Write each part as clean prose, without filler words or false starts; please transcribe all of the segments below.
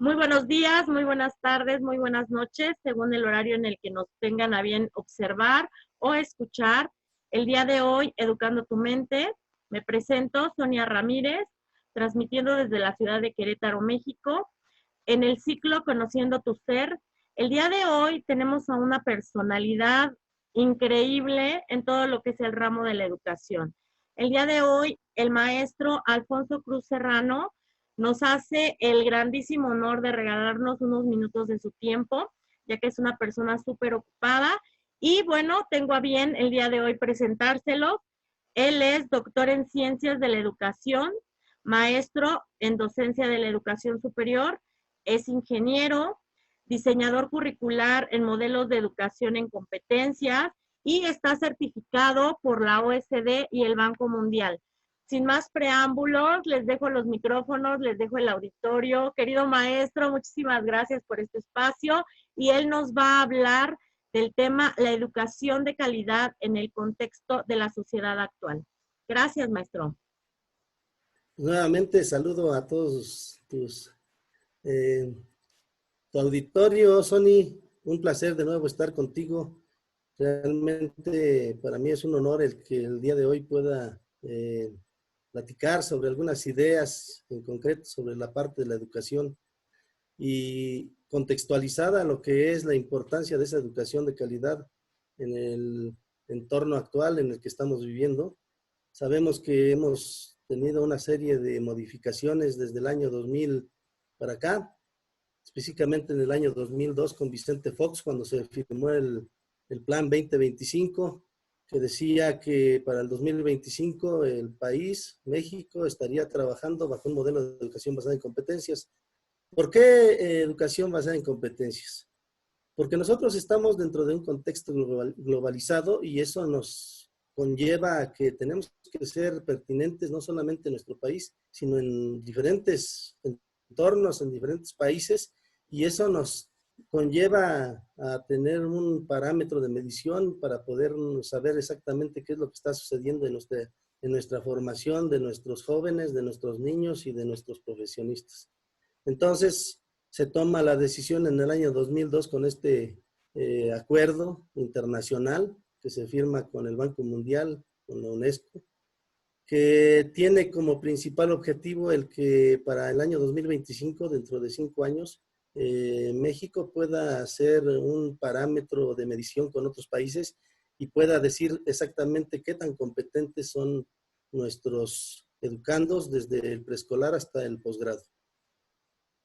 Muy buenos días, muy buenas tardes, muy buenas noches, según el horario en el que nos tengan a bien observar o escuchar. El día de hoy, Educando tu Mente, me presento, Sonia Ramírez, transmitiendo desde la ciudad de Querétaro, México, en el ciclo Conociendo tu Ser. El día de hoy tenemos a una personalidad increíble en todo lo que es el ramo de la educación. El día de hoy, el maestro Alfonso Cruz Serrano nos hace el grandísimo honor de regalarnos unos minutos de su tiempo, ya que es una persona súper ocupada. Y bueno, tengo a bien el día de hoy presentárselo. Él es doctor en Ciencias de la Educación, maestro en Docencia de la Educación Superior, es ingeniero, diseñador curricular en modelos de educación en competencias y está certificado por la OSD y el Banco Mundial. Sin más preámbulos, les dejo los micrófonos, les dejo el auditorio. Querido maestro, muchísimas gracias por este espacio y él nos va a hablar del tema la educación de calidad en el contexto de la sociedad actual. Gracias, maestro. Nuevamente saludo a todos eh, tu auditorio, Sony. Un placer de nuevo estar contigo. Realmente para mí es un honor el que el día de hoy pueda platicar sobre algunas ideas en concreto sobre la parte de la educación y contextualizada lo que es la importancia de esa educación de calidad en el entorno actual en el que estamos viviendo. Sabemos que hemos tenido una serie de modificaciones desde el año 2000 para acá, específicamente en el año 2002 con Vicente Fox, cuando se firmó el Plan 2025, que decía que para el 2025 el país, México, estaría trabajando bajo un modelo de educación basada en competencias. ¿Por qué educación basada en competencias? Porque nosotros estamos dentro de un contexto globalizado y eso nos conlleva a que tenemos que ser pertinentes no solamente en nuestro país, sino en diferentes entornos, en diferentes países, y eso nos conlleva a tener un parámetro de medición para poder saber exactamente qué es lo que está sucediendo en nuestra formación, de nuestros jóvenes, de nuestros niños y de nuestros profesionistas. Entonces, se toma la decisión en el año 2002 con este acuerdo internacional que se firma con el Banco Mundial, con la UNESCO, que tiene como principal objetivo el que para el año 2025, dentro de 5 años, México pueda hacer un parámetro de medición con otros países y pueda decir exactamente qué tan competentes son nuestros educandos desde el preescolar hasta el posgrado.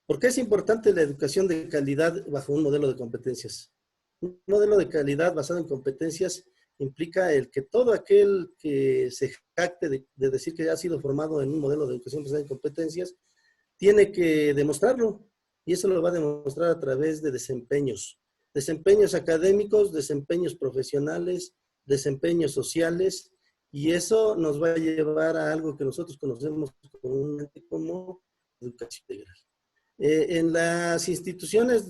¿Por qué es importante la educación de calidad bajo un modelo de competencias? Un modelo de calidad basado en competencias implica el que todo aquel que se jacte de decir que ha sido formado en un modelo de educación basada en competencias tiene que demostrarlo, y eso lo va a demostrar a través de desempeños. Desempeños académicos, desempeños profesionales, desempeños sociales, y eso nos va a llevar a algo que nosotros conocemos comúnmente como educación integral. En las instituciones,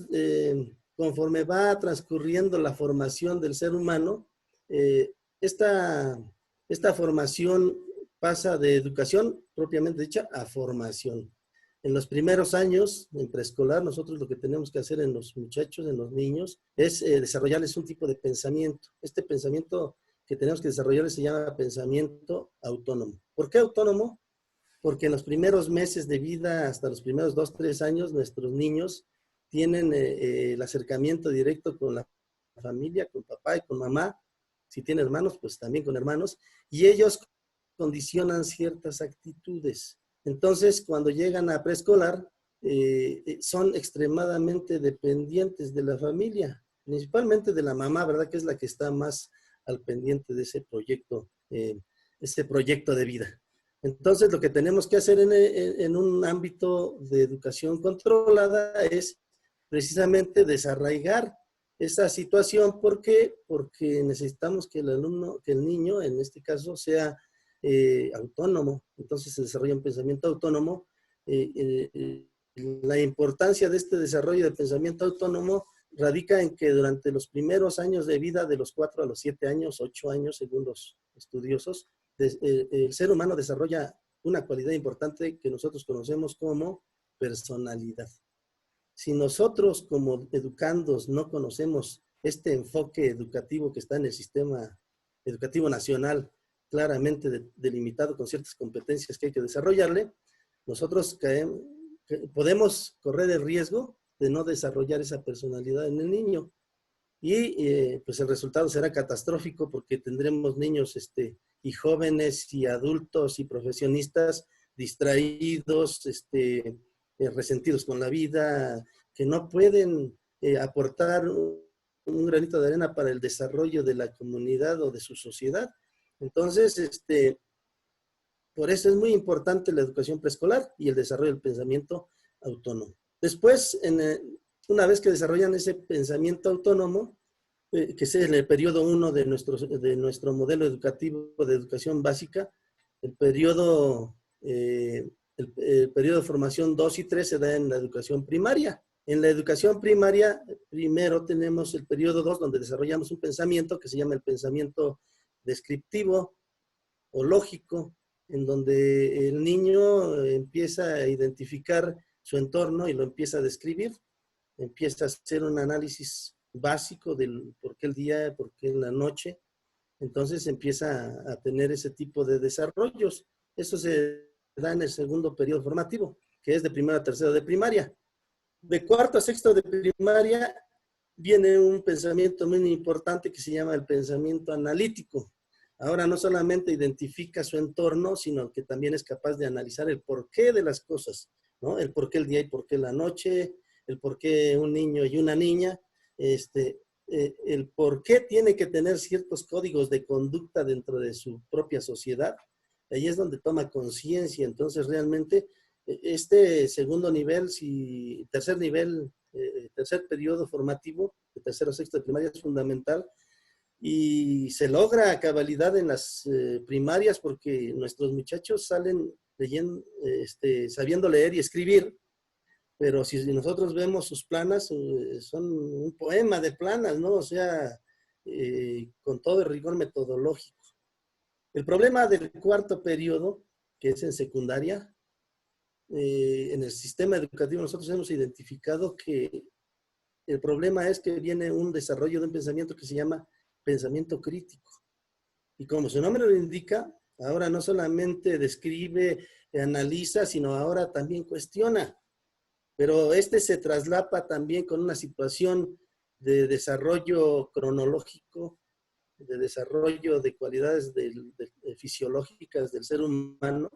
conforme va transcurriendo la formación del ser humano, eh, esta, esta formación pasa de educación propiamente dicha a formación. En los primeros años, en preescolar, nosotros lo que tenemos que hacer en los muchachos, en los niños, es desarrollarles un tipo de pensamiento. Este pensamiento que tenemos que desarrollarles se llama pensamiento autónomo. ¿Por qué autónomo? Porque en los primeros meses de vida, hasta los primeros 2, 3 años, nuestros niños tienen el acercamiento directo con la familia, con papá y con mamá. Si tienen hermanos, pues también con hermanos. Y ellos condicionan ciertas actitudes. Entonces, cuando llegan a preescolar, son extremadamente dependientes de la familia, principalmente de la mamá, ¿verdad? Que es la que está más al pendiente de ese proyecto de vida. Entonces, lo que tenemos que hacer en un ámbito de educación controlada es precisamente desarraigar esa situación. ¿Por qué? Porque necesitamos que el alumno, que el niño, en este caso, sea autónomo. Entonces, se desarrolla un pensamiento autónomo. La importancia de este desarrollo de pensamiento autónomo radica en que durante los primeros años de vida, de los 4 a los 7 años, 8 años, según los estudiosos, el ser humano desarrolla una cualidad importante que nosotros conocemos como personalidad. Si nosotros como educandos no conocemos este enfoque educativo que está en el sistema educativo nacional, claramente delimitado con ciertas competencias que hay que desarrollarle, nosotros podemos correr el riesgo de no desarrollar esa personalidad en el niño. Y pues el resultado será catastrófico porque tendremos niños y jóvenes y adultos y profesionistas distraídos, resentidos con la vida, que no pueden aportar un granito de arena para el desarrollo de la comunidad o de su sociedad. Entonces, por eso es muy importante la educación preescolar y el desarrollo del pensamiento autónomo. Después, una vez que desarrollan ese pensamiento autónomo, que es en el periodo 1 de nuestro modelo educativo de educación básica, el periodo de formación 2 y 3 se da en la educación primaria. En la educación primaria, primero tenemos el periodo 2, donde desarrollamos un pensamiento que se llama el pensamiento descriptivo o lógico, en donde el niño empieza a identificar su entorno y lo empieza a describir, empieza a hacer un análisis básico del por qué el día, por qué la noche. Entonces empieza a tener ese tipo de desarrollos. Eso se da en el segundo periodo formativo, que es de primero a tercero de primaria. De cuarto a sexto de primaria viene un pensamiento muy importante que se llama el pensamiento analítico. Ahora no solamente identifica su entorno, sino que también es capaz de analizar el porqué de las cosas, ¿no? El porqué el día y porqué la noche, el porqué un niño y una niña, el porqué tiene que tener ciertos códigos de conducta dentro de su propia sociedad. Ahí es donde toma conciencia. Entonces realmente este segundo nivel, tercer nivel, tercer periodo formativo, de tercero a sexto de primaria, es fundamental. Y se logra a cabalidad en las primarias porque nuestros muchachos salen leyendo, sabiendo leer y escribir, pero si nosotros vemos sus planas, son un poema de planas, ¿no? O sea, con todo el rigor metodológico. El problema del cuarto periodo, que es en secundaria, en el sistema educativo nosotros hemos identificado que el problema es que viene un desarrollo de un pensamiento que se llama pensamiento crítico. Y como su nombre lo indica, ahora no solamente describe, analiza, sino ahora también cuestiona. Pero se traslapa también con una situación de desarrollo cronológico, de desarrollo de cualidades fisiológicas del ser humano.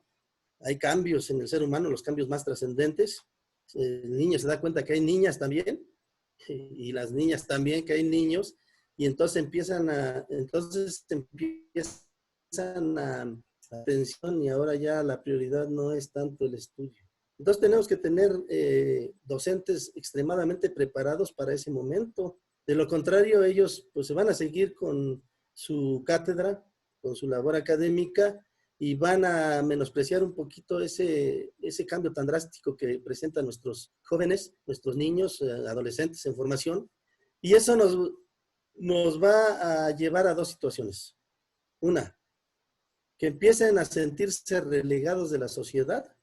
Hay cambios en el ser humano, los cambios más trascendentes. El niño se da cuenta que hay niñas también, y las niñas también, que hay niños, y entonces empiezan a atención, y ahora ya la prioridad no es tanto el estudio. Entonces tenemos que tener docentes extremadamente preparados para ese momento. De lo contrario, ellos pues se van a seguir con su cátedra, con su labor académica, y van a menospreciar un poquito ese cambio tan drástico que presentan nuestros jóvenes, nuestros niños, adolescentes en formación. Y eso nos va a llevar a dos situaciones. Una, que empiecen a sentirse relegados de la sociedad,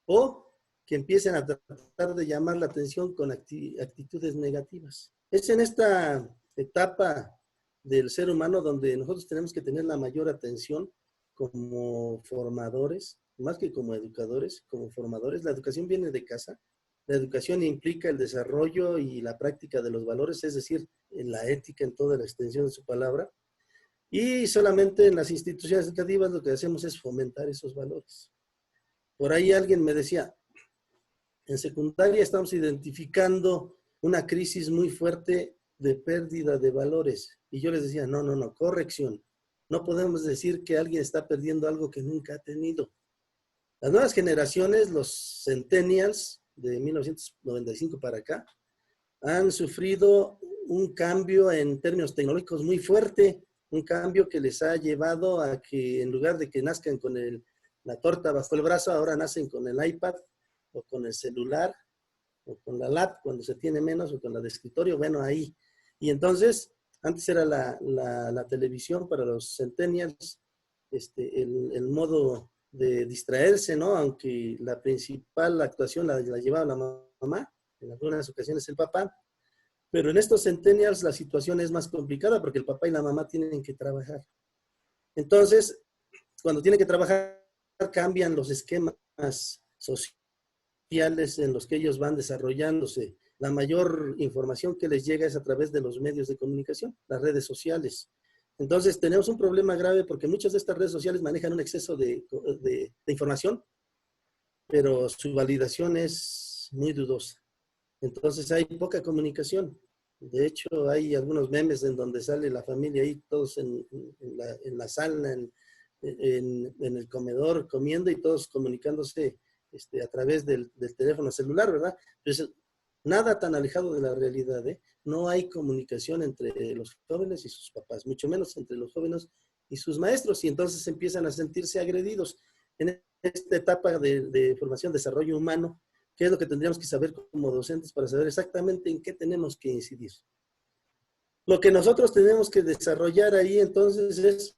o que empiecen a tratar de llamar la atención con actitudes negativas. Es en esta etapa del ser humano donde nosotros tenemos que tener la mayor atención como formadores, más que como educadores, como formadores. La educación viene de casa. La educación implica el desarrollo y la práctica de los valores, es decir, en la ética en toda la extensión de su palabra. Y solamente en las instituciones educativas lo que hacemos es fomentar esos valores. Por ahí alguien me decía, en secundaria estamos identificando una crisis muy fuerte de pérdida de valores. Y yo les decía, no, corrección. No podemos decir que alguien está perdiendo algo que nunca ha tenido. Las nuevas generaciones, los centennials de 1995 para acá, han sufrido un cambio en términos tecnológicos muy fuerte, un cambio que les ha llevado a que en lugar de que nazcan con la torta bajo el brazo, ahora nacen con el iPad o con el celular o con la lap cuando se tiene menos, o con la de escritorio, bueno, ahí. Y entonces, antes era la televisión para los centennials, el modo de distraerse, ¿no? Aunque la principal actuación la llevaba la mamá, en algunas ocasiones el papá, pero en estos centennials la situación es más complicada porque el papá y la mamá tienen que trabajar. Entonces, cuando tienen que trabajar, cambian los esquemas sociales en los que ellos van desarrollándose. La mayor información que les llega es a través de los medios de comunicación, las redes sociales. Entonces, tenemos un problema grave porque muchas de estas redes sociales manejan un exceso de información, pero su validación es muy dudosa. Entonces, hay poca comunicación. De hecho, hay algunos memes en donde sale la familia ahí, todos en la sala, en el comedor, comiendo y todos comunicándose a través del teléfono celular, ¿verdad? Entonces, nada tan alejado de la realidad, ¿eh? No hay comunicación entre los jóvenes y sus papás, mucho menos entre los jóvenes y sus maestros, y entonces empiezan a sentirse agredidos. En esta etapa de formación, desarrollo humano, ¿qué es lo que tendríamos que saber como docentes para saber exactamente en qué tenemos que incidir? Lo que nosotros tenemos que desarrollar ahí entonces es,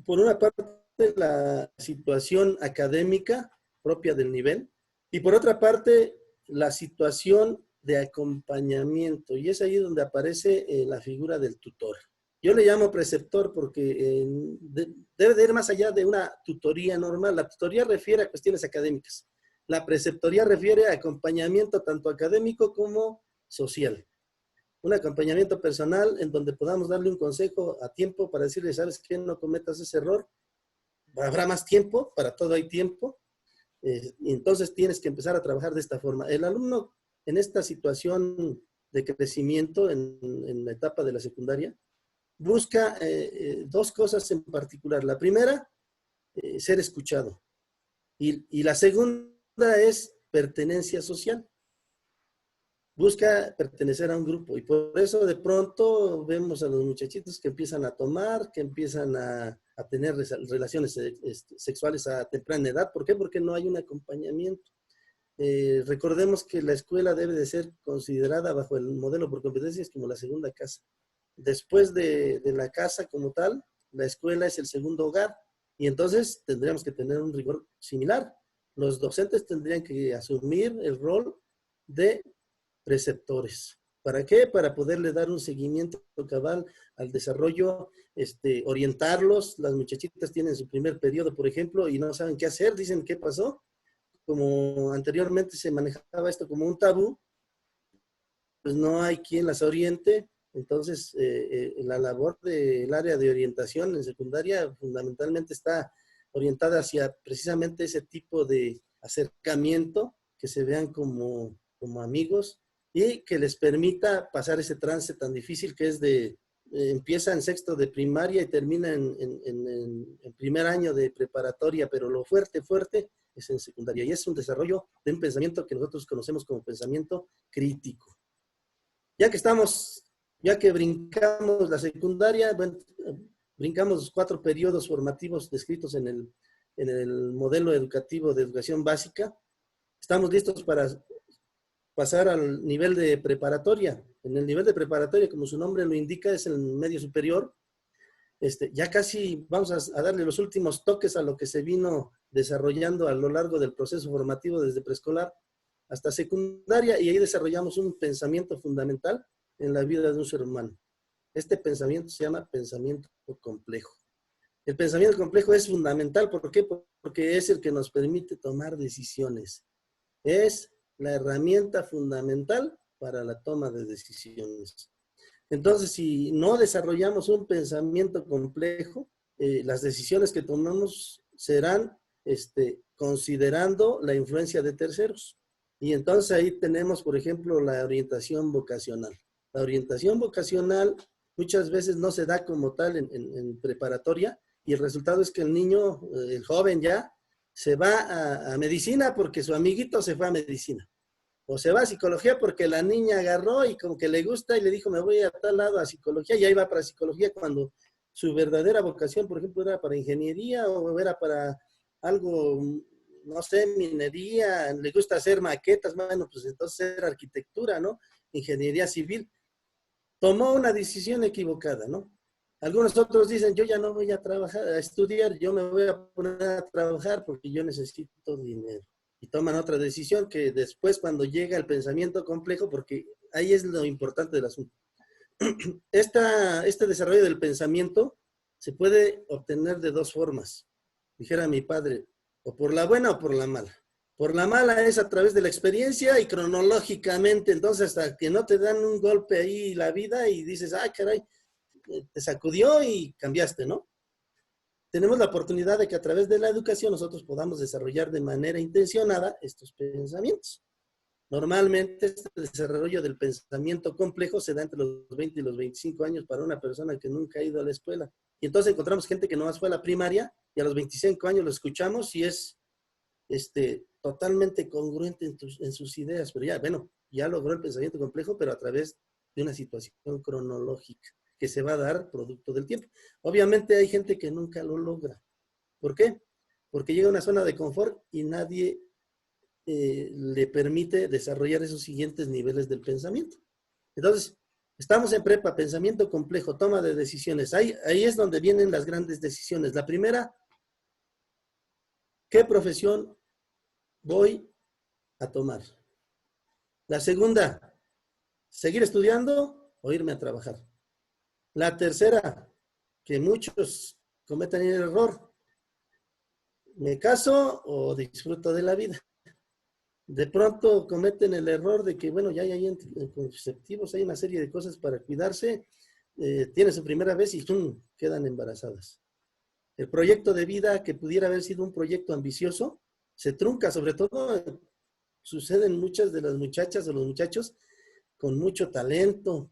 por una parte, la situación académica propia del nivel y por otra parte, la situación de acompañamiento. Y es ahí donde aparece la figura del tutor. Yo le llamo preceptor porque debe de ir más allá de una tutoría normal. La tutoría refiere a cuestiones académicas. La preceptoría refiere a acompañamiento tanto académico como social. Un acompañamiento personal en donde podamos darle un consejo a tiempo para decirle, ¿sabes qué? No cometas ese error. Habrá más tiempo, para todo hay tiempo. Y entonces tienes que empezar a trabajar de esta forma. El alumno en esta situación de crecimiento en la etapa de la secundaria busca dos cosas en particular. La primera, ser escuchado. Y la segunda es pertenencia social. Busca pertenecer a un grupo y por eso de pronto vemos a los muchachitos que empiezan a tomar, que empiezan a tener relaciones sexuales a temprana edad. ¿Por qué? Porque no hay un acompañamiento. Recordemos que la escuela debe de ser considerada bajo el modelo por competencias como la segunda casa. Después de la casa como tal, la escuela es el segundo hogar y entonces tendríamos que tener un rigor similar. Los docentes tendrían que asumir el rol de preceptores. ¿Para qué? Para poderle dar un seguimiento cabal al desarrollo, orientarlos. Las muchachitas tienen su primer periodo, por ejemplo, y no saben qué hacer, dicen, ¿qué pasó? Como anteriormente se manejaba esto como un tabú, pues no hay quien las oriente. Entonces, la labor del área de orientación en secundaria fundamentalmente está orientada hacia precisamente ese tipo de acercamiento, que se vean como amigos, y que les permita pasar ese trance tan difícil que es empieza en sexto de primaria y termina en primer año de preparatoria, pero lo fuerte es en secundaria. Y es un desarrollo de un pensamiento que nosotros conocemos como pensamiento crítico. Ya que brincamos la secundaria, bueno, brincamos los 4 periodos formativos descritos en el modelo educativo de educación básica, estamos listos para pasar al nivel de preparatoria. En el nivel de preparatoria, como su nombre lo indica, es el medio superior. Ya casi vamos a darle los últimos toques a lo que se vino desarrollando a lo largo del proceso formativo desde preescolar hasta secundaria, y ahí desarrollamos un pensamiento fundamental en la vida de un ser humano. Este pensamiento se llama pensamiento complejo. El pensamiento complejo es fundamental. ¿Por qué? Porque es el que nos permite tomar decisiones. Es la herramienta fundamental para la toma de decisiones. Entonces, si no desarrollamos un pensamiento complejo, las decisiones que tomamos serán considerando la influencia de terceros. Y entonces ahí tenemos, por ejemplo, la orientación vocacional. La orientación vocacional muchas veces no se da como tal en preparatoria, y el resultado es que el niño, el joven ya, se va a medicina porque su amiguito se fue a medicina. O se va a psicología porque la niña agarró y como que le gusta y le dijo, me voy a tal lado a psicología, y ahí va para psicología cuando su verdadera vocación, por ejemplo, era para ingeniería o era para algo, no sé, minería, le gusta hacer maquetas, bueno, pues entonces era arquitectura, ¿no? Ingeniería civil. Tomó una decisión equivocada, ¿no? Algunos otros dicen, yo ya no voy a trabajar, a estudiar, yo me voy a poner a trabajar porque yo necesito dinero. y toman otra decisión que después cuando llega el pensamiento complejo, porque ahí es lo importante del asunto. Este desarrollo del pensamiento se puede obtener de dos formas, dijera mi padre, o por la buena o por la mala. Por la mala es a través de la experiencia y cronológicamente, entonces hasta que no te dan un golpe ahí la vida y dices, ay, caray, te sacudió y cambiaste, ¿no? Tenemos la oportunidad de que a través de la educación nosotros podamos desarrollar de manera intencionada estos pensamientos. Normalmente este desarrollo del pensamiento complejo se da entre los 20 y los 25 años para una persona que nunca ha ido a la escuela. Y entonces encontramos gente que nomás fue a la primaria y a los 25 años lo escuchamos y es totalmente congruente en sus ideas. Pero ya, bueno, ya logró el pensamiento complejo, pero a través de una situación cronológica que se va a dar producto del tiempo. Obviamente hay gente que nunca lo logra. ¿Por qué? Porque llega a una zona de confort y nadie le permite desarrollar esos siguientes niveles del pensamiento. Entonces, estamos en prepa, pensamiento complejo, toma de decisiones. Ahí es donde vienen las grandes decisiones. La primera, ¿qué profesión voy a tomar? La segunda, ¿seguir estudiando o irme a trabajar? La tercera, que muchos cometen el error, ¿me caso o disfruto de la vida? De pronto cometen el error de que, bueno, ya hay anticonceptivos, hay una serie de cosas para cuidarse, tienen su primera vez y ¡tum!, quedan embarazadas. El proyecto de vida que pudiera haber sido un proyecto ambicioso, se trunca, sobre todo suceden muchas de las muchachas o los muchachos con mucho talento,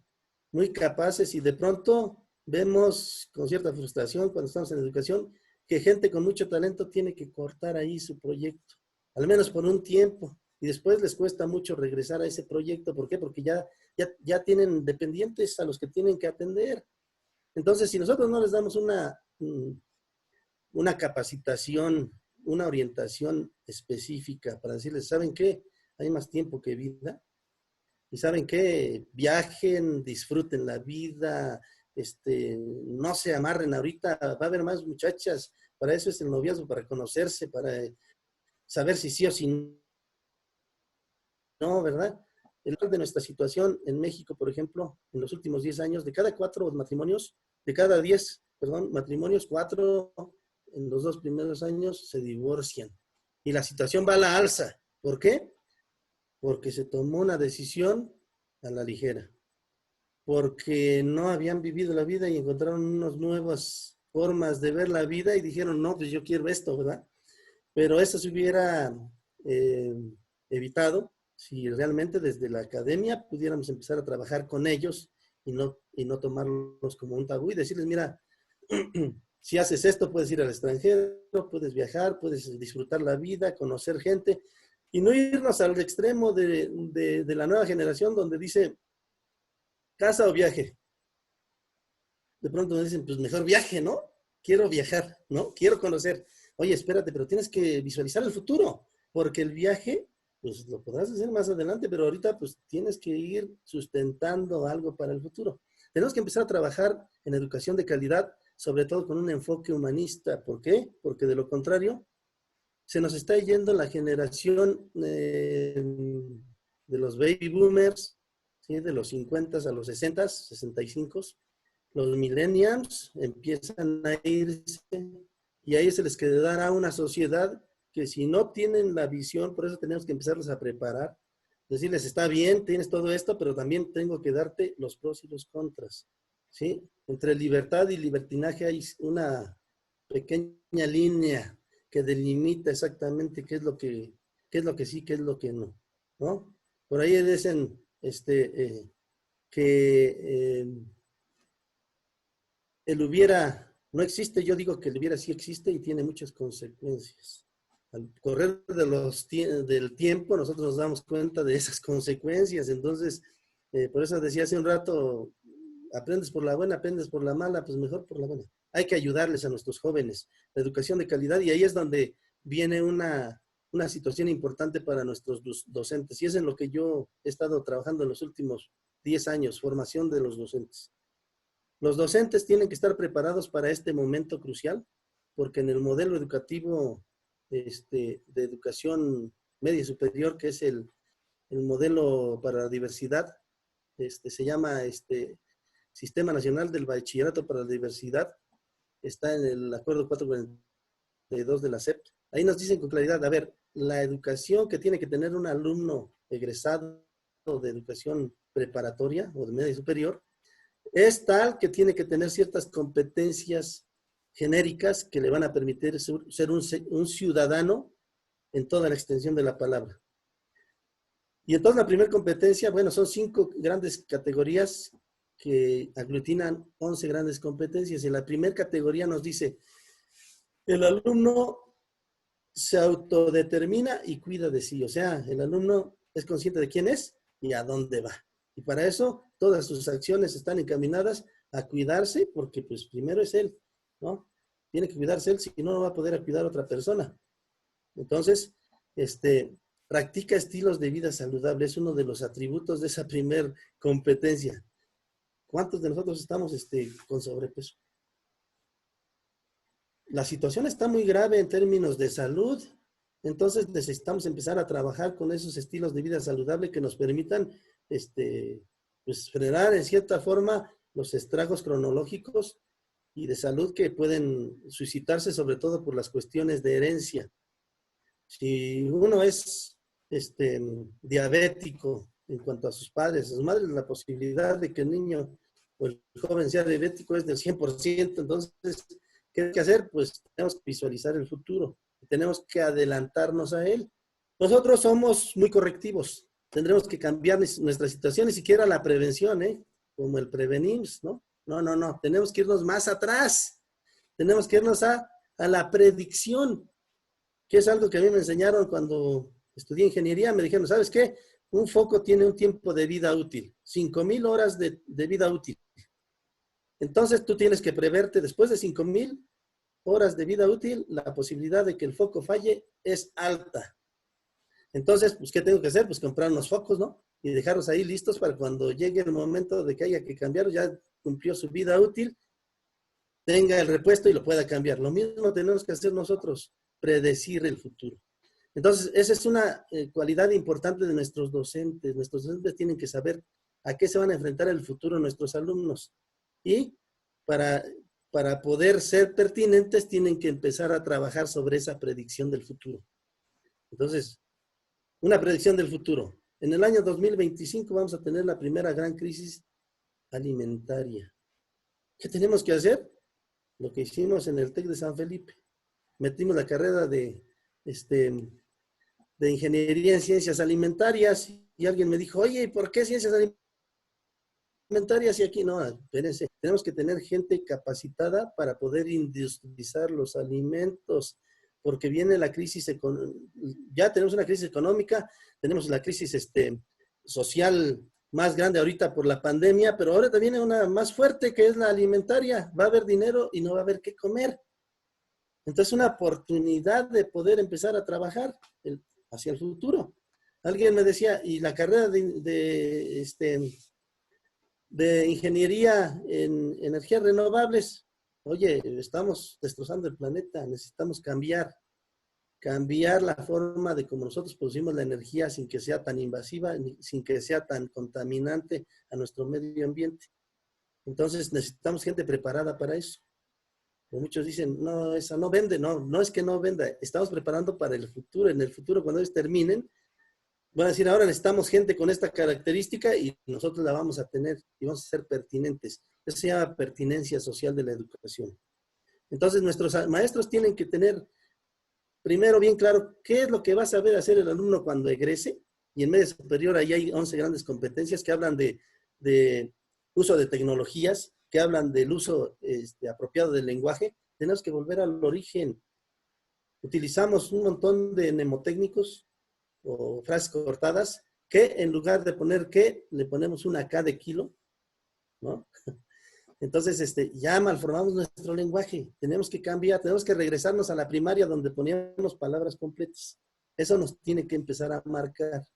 muy capaces y de pronto vemos con cierta frustración cuando estamos en educación que gente con mucho talento tiene que cortar ahí su proyecto, al menos por un tiempo. Y después les cuesta mucho regresar a ese proyecto. ¿Por qué? Porque ya tienen dependientes a los que tienen que atender. Entonces, si nosotros no les damos una capacitación, una orientación específica para decirles, ¿saben qué? Hay más tiempo que vida. Y ¿saben qué? Viajen, disfruten la vida, no se amarren ahorita. Va a haber más muchachas. Para eso es el noviazgo, para conocerse, para saber si sí o si no, ¿verdad? El de nuestra situación en México, por ejemplo, en los últimos 10 años, de cada 4 matrimonios, de cada 10, perdón, matrimonios, 4 en los 2 primeros años se divorcian. Y la situación va a la alza. ¿Por qué? Porque se tomó una decisión a la ligera. Porque no habían vivido la vida y encontraron unas nuevas formas de ver la vida y dijeron, no, pues yo quiero esto, ¿verdad? Pero eso se hubiera evitado si realmente desde la academia pudiéramos empezar a trabajar con ellos y no tomarlos como un tabú y decirles, mira, si haces esto puedes ir al extranjero, puedes viajar, puedes disfrutar la vida, conocer gente y no irnos al extremo de la nueva generación donde dice casa o viaje. De pronto me dicen, pues mejor viaje, ¿no? Quiero viajar, ¿no? Quiero conocer. Oye, espérate, pero tienes que visualizar el futuro, porque el viaje, pues lo podrás hacer más adelante, pero ahorita pues tienes que ir sustentando algo para el futuro. Tenemos que empezar a trabajar en educación de calidad, sobre todo con un enfoque humanista. ¿Por qué? Porque de lo contrario, se nos está yendo la generación de los baby boomers, ¿sí? De los 50 a los 60, 65. Los millennials empiezan a irse y ahí se les quedará una sociedad que si no tienen la visión, por eso tenemos que empezarlos a preparar, decirles, está bien, tienes todo esto, pero también tengo que darte los pros y los contras, ¿sí? Entre libertad y libertinaje hay una pequeña línea que delimita exactamente qué es lo que sí, qué es lo que no, ¿no? Por ahí dicen que el hubiera no existe, yo digo que el hubiera sí existe y tiene muchas consecuencias. Al correr del tiempo, nosotros nos damos cuenta de esas consecuencias. Entonces, por eso decía hace un rato, aprendes por la buena, aprendes por la mala, pues mejor por la buena. Hay que ayudarles a nuestros jóvenes, la educación de calidad, y ahí es donde viene una situación importante para nuestros docentes. Y es en lo que yo he estado trabajando en los últimos 10 años, formación de los docentes. Los docentes tienen que estar preparados para este momento crucial, porque en el modelo educativo de educación media superior, que es el modelo para la diversidad. Se llama Sistema Nacional del Bachillerato para la Diversidad. Está en el acuerdo 442 de la SEP. Ahí nos dicen con claridad, a ver, la educación que tiene que tener un alumno egresado de educación preparatoria o de media superior es tal que tiene que tener ciertas competencias genéricas que le van a permitir ser un ciudadano en toda la extensión de la palabra. Y entonces la primera competencia, bueno, son 5 grandes categorías que aglutinan 11 grandes competencias. Y la primera categoría nos dice, el alumno se autodetermina y cuida de sí. O sea, el alumno es consciente de quién es y a dónde va. Y para eso, todas sus acciones están encaminadas a cuidarse, porque pues primero es él, ¿no? Tiene que cuidarse él, si no, no va a poder cuidar a otra persona. Entonces, practica estilos de vida saludable. Es uno de los atributos de esa primer competencia. ¿Cuántos de nosotros estamos con sobrepeso? La situación está muy grave en términos de salud, entonces necesitamos empezar a trabajar con esos estilos de vida saludable que nos permitan pues, frenar en cierta forma los estragos cronológicos y de salud que pueden suscitarse sobre todo por las cuestiones de herencia. Si uno es diabético en cuanto a sus padres, a sus madres, la posibilidad de que el niño o el joven sea diabético es del 100%. Entonces, ¿qué hay que hacer? Pues tenemos que visualizar el futuro. Tenemos que adelantarnos a él. Nosotros somos muy correctivos. Tendremos que cambiar nuestra situación, ni siquiera la prevención, como el prevenimos, ¿no? No. Tenemos que irnos más atrás. Tenemos que irnos a la predicción, que es algo que a mí me enseñaron cuando estudié ingeniería. Me dijeron, ¿sabes qué? Un foco tiene un tiempo de vida útil, 5,000 horas de vida útil. Entonces tú tienes que preverte, después de 5,000 horas de vida útil, la posibilidad de que el foco falle es alta. Entonces, pues, ¿qué tengo que hacer? Pues comprar unos focos, ¿no? Y dejarlos ahí listos para cuando llegue el momento de que haya que cambiarlos, ya cumplió su vida útil, tenga el repuesto y lo pueda cambiar. Lo mismo tenemos que hacer nosotros, predecir el futuro. Entonces, esa es una cualidad importante de nuestros docentes. Nuestros docentes tienen que saber a qué se van a enfrentar en el futuro nuestros alumnos. Y para poder ser pertinentes, tienen que empezar a trabajar sobre esa predicción del futuro. Entonces, una predicción del futuro. En el año 2025 vamos a tener la primera gran crisis alimentaria. ¿Qué tenemos que hacer? Lo que hicimos en el TEC de San Felipe. Metimos la carrera de Ingeniería en Ciencias Alimentarias y alguien me dijo, oye, ¿por qué Ciencias Alimentarias y aquí no? Espérense, tenemos que tener gente capacitada para poder industrializar los alimentos, porque viene la crisis, ya tenemos una crisis económica, tenemos la crisis social más grande ahorita por la pandemia, pero ahora también hay una más fuerte que es la alimentaria. Va a haber dinero y no va a haber qué comer. Entonces, una oportunidad de poder empezar a trabajar hacia el futuro. Alguien me decía, ¿y la carrera de ingeniería en energías renovables? Oye, estamos destrozando el planeta, necesitamos cambiar la forma de cómo nosotros producimos la energía sin que sea tan invasiva, sin que sea tan contaminante a nuestro medio ambiente. Entonces necesitamos gente preparada para eso. Muchos dicen, no, esa no vende. No es que no venda. Estamos preparando para el futuro. En el futuro, cuando ellos terminen, van a decir, ahora necesitamos gente con esta característica y nosotros la vamos a tener y vamos a ser pertinentes. Eso se llama pertinencia social de la educación. Entonces, nuestros maestros tienen que tener primero bien claro qué es lo que va a saber hacer el alumno cuando egrese. Y en media superior ahí hay 11 grandes competencias que hablan de uso de tecnologías, que hablan del uso apropiado del lenguaje. Tenemos que volver al origen. Utilizamos un montón de mnemotécnicos o frases cortadas que en lugar de poner que, le ponemos una K de kilo, ¿no? Entonces, ya malformamos nuestro lenguaje. Tenemos que cambiar, tenemos que regresarnos a la primaria donde poníamos palabras completas. Eso nos tiene que empezar a marcar.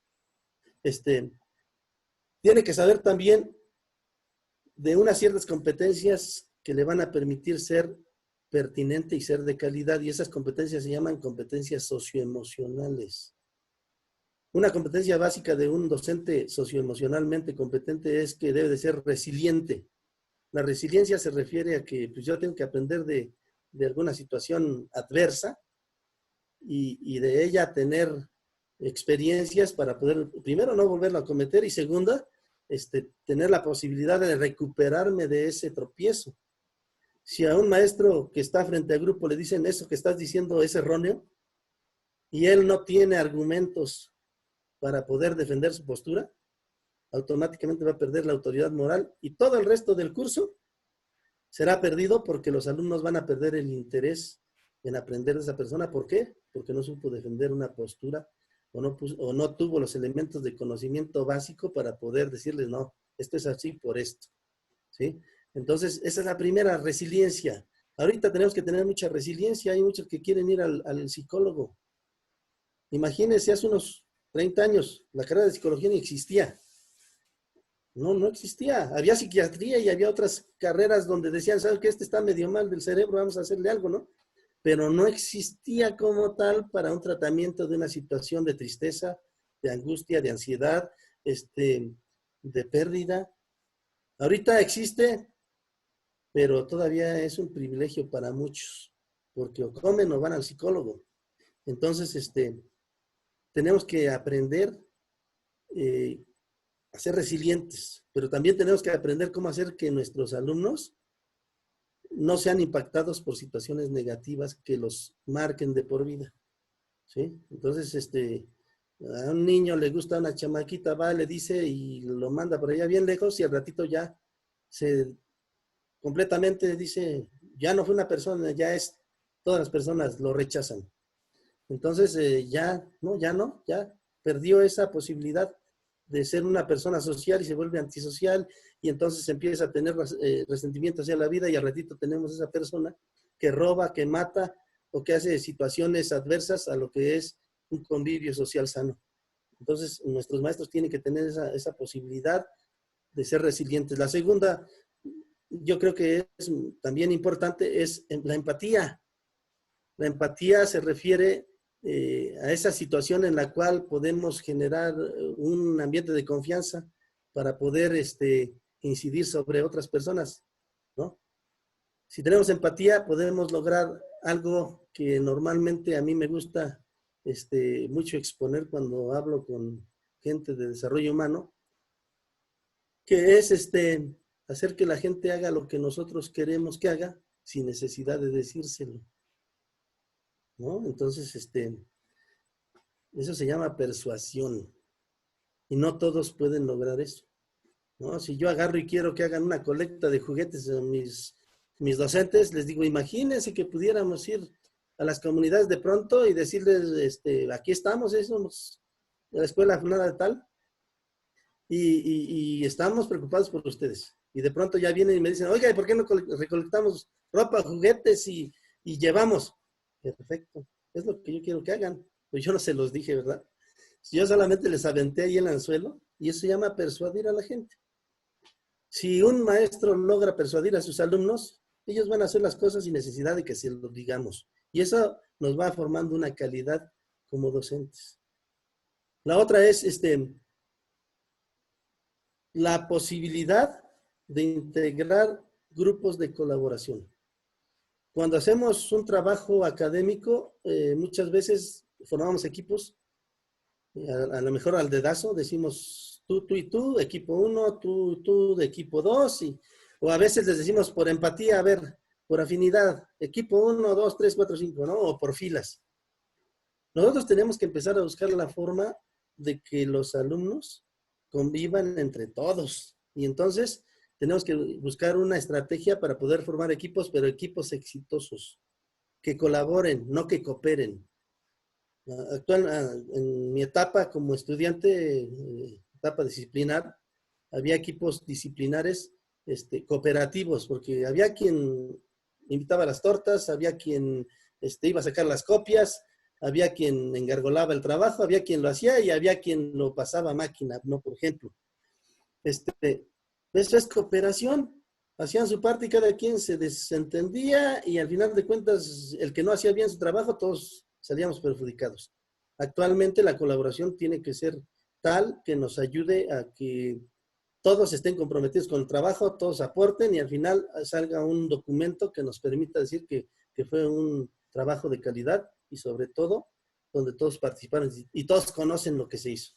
Tiene que saber también de unas ciertas competencias que le van a permitir ser pertinente y ser de calidad. Y esas competencias se llaman competencias socioemocionales. Una competencia básica de un docente socioemocionalmente competente es que debe de ser resiliente. La resiliencia se refiere a que pues, yo tengo que aprender de alguna situación adversa y de ella tener experiencias para poder, primero, no volverlo a cometer y segunda, tener la posibilidad de recuperarme de ese tropiezo. Si a un maestro que está frente al grupo le dicen eso que estás diciendo es erróneo y él no tiene argumentos para poder defender su postura, automáticamente va a perder la autoridad moral y todo el resto del curso será perdido porque los alumnos van a perder el interés en aprender de esa persona. ¿Por qué? Porque no supo defender una postura o no tuvo los elementos de conocimiento básico para poder decirles, no, esto es así por esto. ¿Sí? Entonces, esa es la primera, resiliencia. Ahorita tenemos que tener mucha resiliencia. Hay muchos que quieren ir al psicólogo. Imagínense, hace unos 30 años, la carrera de psicología ni existía. No existía. Había psiquiatría y había otras carreras donde decían, ¿sabes qué? Este está medio mal del cerebro, vamos a hacerle algo, ¿no? Pero no existía como tal para un tratamiento de una situación de tristeza, de angustia, de ansiedad, de pérdida. Ahorita existe, pero todavía es un privilegio para muchos, porque o comen o van al psicólogo. Entonces, tenemos que aprender a ser resilientes, pero también tenemos que aprender cómo hacer que nuestros alumnos no sean impactados por situaciones negativas que los marquen de por vida. ¿Sí? Entonces, a un niño le gusta una chamaquita, va, le dice y lo manda por allá bien lejos y al ratito ya se completamente dice, ya no fue una persona, ya es, todas las personas lo rechazan. Entonces, ya perdió esa posibilidad de ser una persona social y se vuelve antisocial y entonces empieza a tener resentimiento hacia la vida y al ratito tenemos esa persona que roba, que mata o que hace situaciones adversas a lo que es un convivio social sano. Entonces, nuestros maestros tienen que tener esa posibilidad de ser resilientes. La segunda, yo creo que es también importante, es la empatía. La empatía se refiere a esa situación en la cual podemos generar un ambiente de confianza para poder incidir sobre otras personas, ¿no? Si tenemos empatía, podemos lograr algo que normalmente a mí me gusta mucho exponer cuando hablo con gente de desarrollo humano, que es hacer que la gente haga lo que nosotros queremos que haga sin necesidad de decírselo, ¿no? Entonces, eso se llama persuasión y no todos pueden lograr eso, ¿no? Si yo agarro y quiero que hagan una colecta de juguetes a mis docentes, les digo, imagínense que pudiéramos ir a las comunidades de pronto y decirles, aquí estamos, somos de la escuela nada de tal, y estamos preocupados por ustedes. Y de pronto ya vienen y me dicen, oiga, ¿y por qué no recolectamos ropa, juguetes y llevamos? Perfecto, es lo que yo quiero que hagan. Pues yo no se los dije, ¿verdad? Yo solamente les aventé ahí el anzuelo y eso se llama persuadir a la gente. Si un maestro logra persuadir a sus alumnos, ellos van a hacer las cosas sin necesidad de que se lo digamos. Y eso nos va formando una calidad como docentes. La otra es la posibilidad de integrar grupos de colaboración. Cuando hacemos un trabajo académico, muchas veces formamos equipos, a lo mejor al dedazo, decimos tú y tú, equipo 1, tú de equipo 2, o a veces les decimos por empatía, a ver, por afinidad, equipo 1, 2, 3, 4, 5, ¿no? O por filas. Nosotros tenemos que empezar a buscar la forma de que los alumnos convivan entre todos. Y entonces tenemos que buscar una estrategia para poder formar equipos, pero equipos exitosos, que colaboren, no que cooperen. En mi etapa como estudiante, etapa disciplinar, había equipos disciplinares cooperativos, porque había quien invitaba las tortas, había quien iba a sacar las copias, había quien engargolaba el trabajo, había quien lo hacía y había quien lo pasaba a máquina, ¿no? Por ejemplo. Eso es cooperación. Hacían su parte y cada quien se desentendía y al final de cuentas, el que no hacía bien su trabajo, todos salíamos perjudicados. Actualmente la colaboración tiene que ser tal que nos ayude a que todos estén comprometidos con el trabajo, todos aporten y al final salga un documento que nos permita decir que fue un trabajo de calidad y sobre todo donde todos participaron y todos conocen lo que se hizo.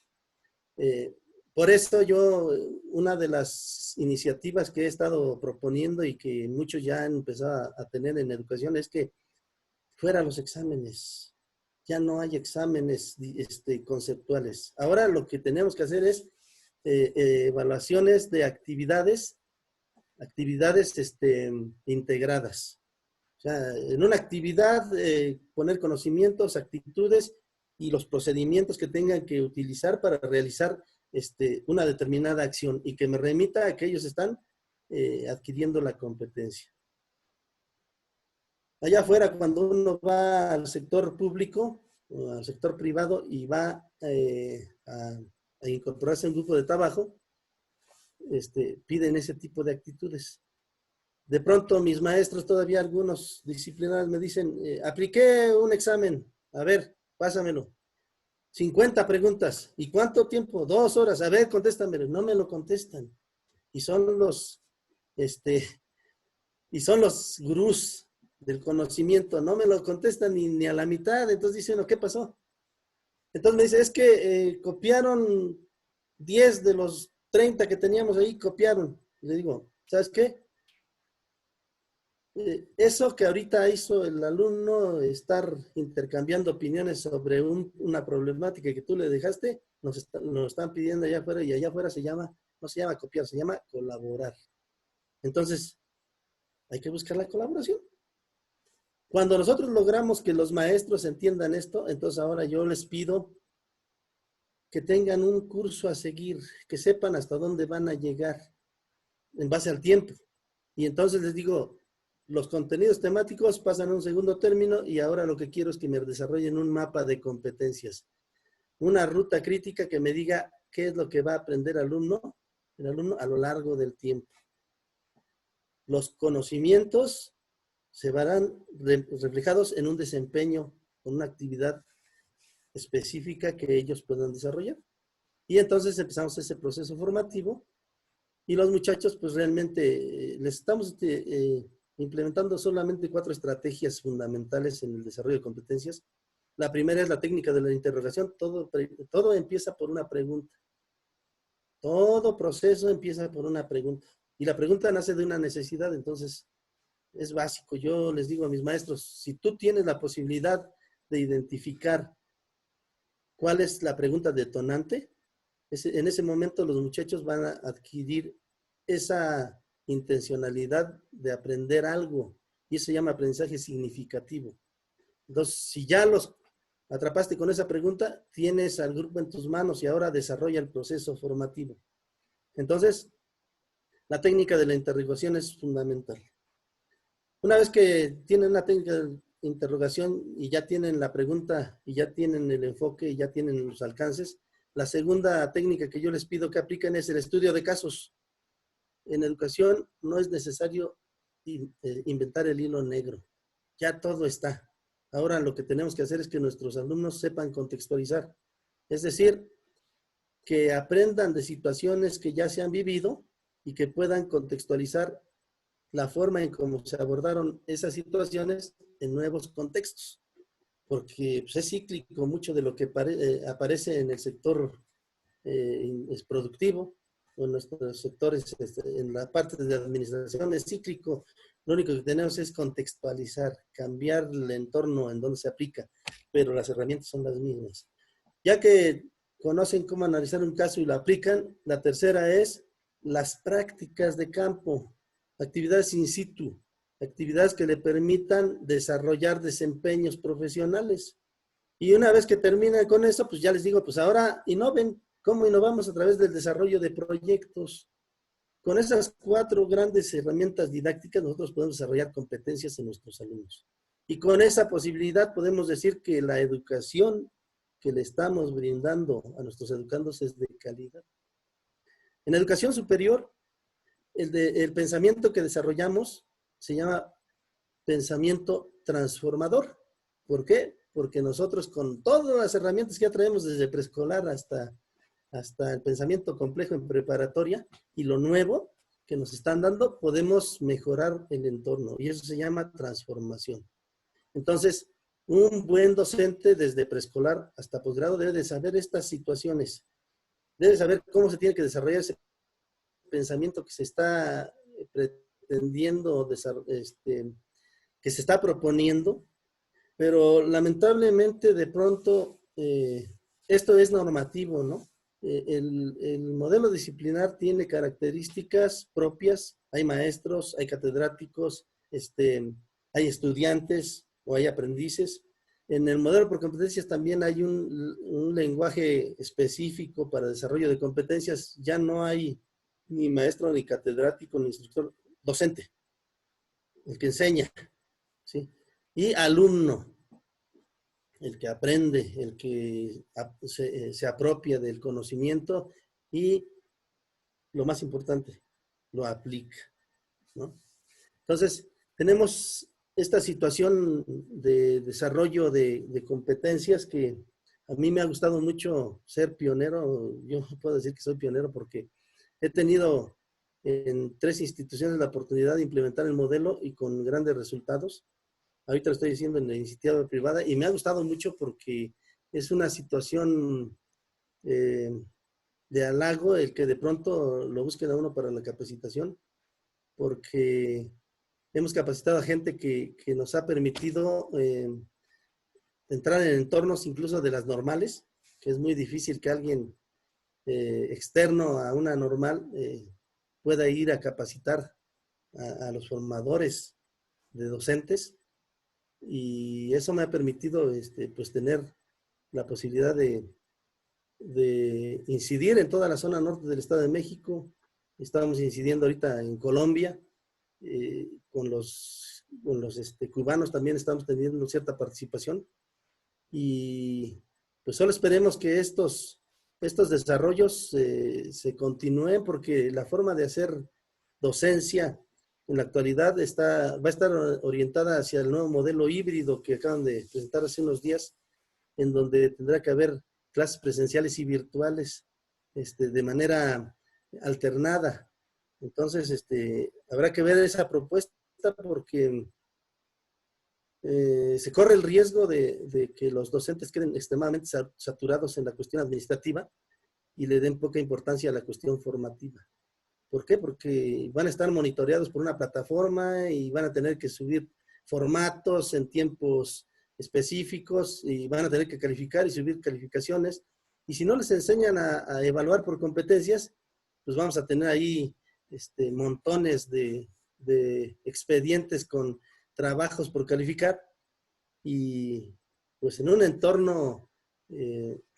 Por eso yo, una de las iniciativas que he estado proponiendo y que muchos ya han empezado a tener en educación es que fuera los exámenes. Ya no hay exámenes conceptuales. Ahora lo que tenemos que hacer es evaluaciones de actividades integradas. O sea, en una actividad poner conocimientos, actitudes y los procedimientos que tengan que utilizar para realizar una determinada acción y que me remita a que ellos están adquiriendo la competencia. Allá afuera, cuando uno va al sector público o al sector privado y va a incorporarse a un grupo de trabajo, piden ese tipo de actitudes. De pronto mis maestros, todavía algunos disciplinados me dicen, apliqué un examen, a ver, pásamelo. 50 preguntas. ¿Y cuánto tiempo? 2 horas. A ver, contéstamelo. No me lo contestan. Y son los gurús del conocimiento. No me lo contestan ni a la mitad. Entonces dicen, ¿qué pasó? Entonces me dice, es que copiaron 10 de los 30 que teníamos ahí, copiaron. Y le digo, ¿sabes qué? Eso que ahorita hizo el alumno, estar intercambiando opiniones sobre una problemática que tú le dejaste, nos están pidiendo allá afuera y allá afuera no se llama copiar, se llama colaborar. Entonces, hay que buscar la colaboración. Cuando nosotros logramos que los maestros entiendan esto, entonces ahora yo les pido que tengan un curso a seguir, que sepan hasta dónde van a llegar en base al tiempo. Y entonces les digo, los contenidos temáticos pasan a un segundo término y ahora lo que quiero es que me desarrollen un mapa de competencias. Una ruta crítica que me diga qué es lo que va a aprender el alumno a lo largo del tiempo. Los conocimientos se verán reflejados en un desempeño, en una actividad específica que ellos puedan desarrollar. Y entonces empezamos ese proceso formativo y los muchachos pues realmente les estamos implementando solamente 4 estrategias fundamentales en el desarrollo de competencias. La primera es la técnica de la interrogación. Todo empieza por una pregunta. Todo proceso empieza por una pregunta. Y la pregunta nace de una necesidad, entonces es básico. Yo les digo a mis maestros, si tú tienes la posibilidad de identificar cuál es la pregunta detonante, en ese momento los muchachos van a adquirir esa intencionalidad de aprender algo y eso se llama aprendizaje significativo. Entonces, si ya los atrapaste con esa pregunta, tienes al grupo en tus manos y ahora desarrolla el proceso formativo. Entonces, la técnica de la interrogación es fundamental. Una vez que tienen una técnica de interrogación y ya tienen la pregunta y ya tienen el enfoque y ya tienen los alcances, la segunda técnica que yo les pido que apliquen es el estudio de casos. En educación no es necesario inventar el hilo negro. Ya todo está. Ahora lo que tenemos que hacer es que nuestros alumnos sepan contextualizar. Es decir, que aprendan de situaciones que ya se han vivido y que puedan contextualizar la forma en cómo se abordaron esas situaciones en nuevos contextos. Porque pues, es cíclico mucho de lo que aparece en el sector productivo o en nuestros sectores, en la parte de administración es cíclico. Lo único que tenemos es contextualizar, cambiar el entorno en donde se aplica, pero las herramientas son las mismas. Ya que conocen cómo analizar un caso y lo aplican, la tercera es las prácticas de campo, actividades in situ, actividades que le permitan desarrollar desempeños profesionales. Y una vez que terminan con eso, pues ya les digo, pues ahora innoven. ¿Cómo innovamos? A través del desarrollo de proyectos. Con esas 4 grandes herramientas didácticas, nosotros podemos desarrollar competencias en nuestros alumnos. Y con esa posibilidad podemos decir que la educación que le estamos brindando a nuestros educandos es de calidad. En educación superior, el pensamiento que desarrollamos se llama pensamiento transformador. ¿Por qué? porque nosotros con todas las herramientas que ya traemos desde preescolar hasta el pensamiento complejo en preparatoria y lo nuevo que nos están dando, podemos mejorar el entorno y eso se llama transformación. Entonces, un buen docente desde preescolar hasta posgrado debe de saber estas situaciones, debe saber cómo se tiene que desarrollar ese pensamiento que se está pretendiendo, que se está proponiendo, pero lamentablemente de pronto esto es normativo, ¿no? El modelo disciplinar tiene características propias, hay maestros, hay catedráticos, hay estudiantes o hay aprendices. En el modelo por competencias también hay un lenguaje específico para desarrollo de competencias, ya no hay ni maestro, ni catedrático, ni instructor, docente, el que enseña, ¿sí? Y alumno, el que aprende, el que se apropia del conocimiento y, lo más importante, lo aplica, ¿no? Entonces, tenemos esta situación de desarrollo de competencias que a mí me ha gustado mucho ser pionero. Yo puedo decir que soy pionero porque he tenido en 3 instituciones la oportunidad de implementar el modelo y con grandes resultados. Ahorita lo estoy diciendo en la iniciativa privada y me ha gustado mucho porque es una situación de halago el que de pronto lo busquen a uno para la capacitación, porque hemos capacitado a gente que nos ha permitido entrar en entornos incluso de las normales, que es muy difícil que alguien externo a una normal pueda ir a capacitar a los formadores de docentes, y eso me ha permitido pues tener la posibilidad de incidir en toda la zona norte del Estado de México. Estamos incidiendo ahorita en Colombia, con los cubanos también estamos teniendo cierta participación, y pues solo esperemos que estos desarrollos se continúen, porque la forma de hacer docencia en la actualidad va a estar orientada hacia el nuevo modelo híbrido que acaban de presentar hace unos días, en donde tendrá que haber clases presenciales y virtuales de manera alternada. Entonces, habrá que ver esa propuesta porque se corre el riesgo de que los docentes queden extremadamente saturados en la cuestión administrativa y le den poca importancia a la cuestión formativa. ¿Por qué? Porque van a estar monitoreados por una plataforma y van a tener que subir formatos en tiempos específicos y van a tener que calificar y subir calificaciones. Y si no les enseñan a evaluar por competencias, pues vamos a tener ahí montones de expedientes con trabajos por calificar, y pues en un entorno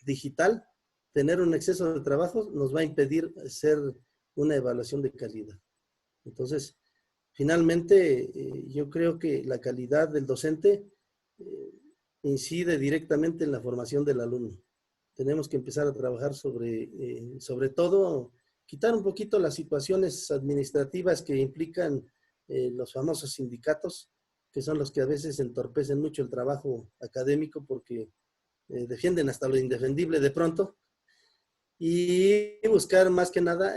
digital, tener un exceso de trabajo nos va a impedir hacer una evaluación de calidad. Entonces, finalmente, yo creo que la calidad del docente incide directamente en la formación del alumno. Tenemos que empezar a trabajar sobre todo, quitar un poquito las situaciones administrativas que implican los famosos sindicatos, que son los que a veces entorpecen mucho el trabajo académico porque defienden hasta lo indefendible de pronto, y buscar más que nada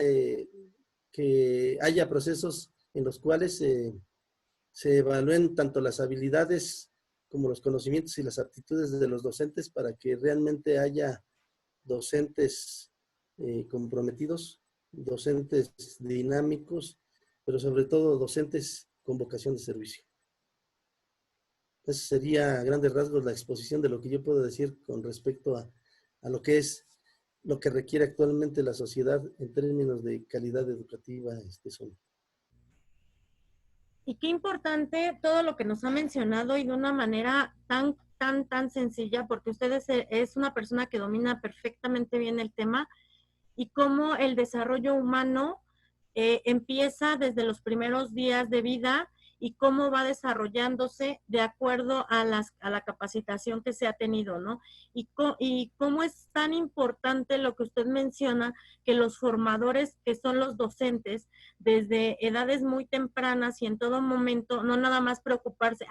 que haya procesos en los cuales se evalúen tanto las habilidades como los conocimientos y las aptitudes de los docentes, para que realmente haya docentes comprometidos, docentes dinámicos, pero sobre todo docentes con vocación de servicio. Esa sería a grandes rasgos la exposición de lo que yo puedo decir con respecto a lo que es lo que requiere actualmente la sociedad en términos de calidad educativa. Y qué importante todo lo que nos ha mencionado, y de una manera tan sencilla, porque usted es una persona que domina perfectamente bien el tema, y cómo el desarrollo humano empieza desde los primeros días de vida y cómo va desarrollándose de acuerdo a la capacitación que se ha tenido, ¿no? Y cómo es tan importante lo que usted menciona, que los formadores, que son los docentes, desde edades muy tempranas y en todo momento, no nada más preocuparse,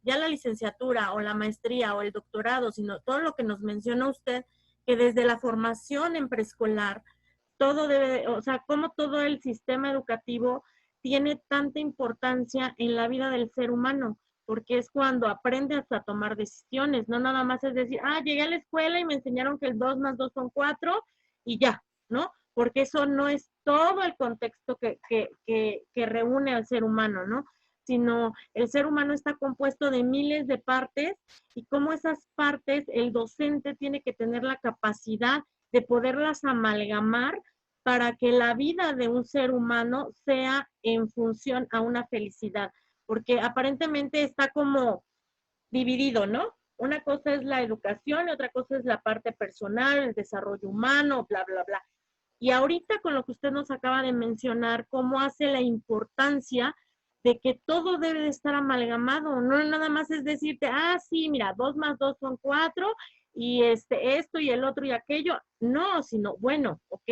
ya la licenciatura o la maestría o el doctorado, sino todo lo que nos menciona usted, que desde la formación en preescolar, todo debe, o sea, cómo todo el sistema educativo tiene tanta importancia en la vida del ser humano, porque es cuando aprendes a tomar decisiones, no nada más es decir, llegué a la escuela y me enseñaron que el 2 más 2 son 4 y ya, ¿no? Porque eso no es todo el contexto que reúne al ser humano, ¿no? Sino el ser humano está compuesto de miles de partes y como esas partes el docente tiene que tener la capacidad de poderlas amalgamar para que la vida de un ser humano sea en función a una felicidad, porque aparentemente está como dividido, ¿no? Una cosa es la educación y otra cosa es la parte personal, el desarrollo humano, bla, bla, bla. Y ahorita con lo que usted nos acaba de mencionar, cómo hace la importancia de que todo debe de estar amalgamado, no nada más es decirte, sí, mira, 2 más 2 son 4 y esto y el otro y aquello, no, sino, bueno, ok,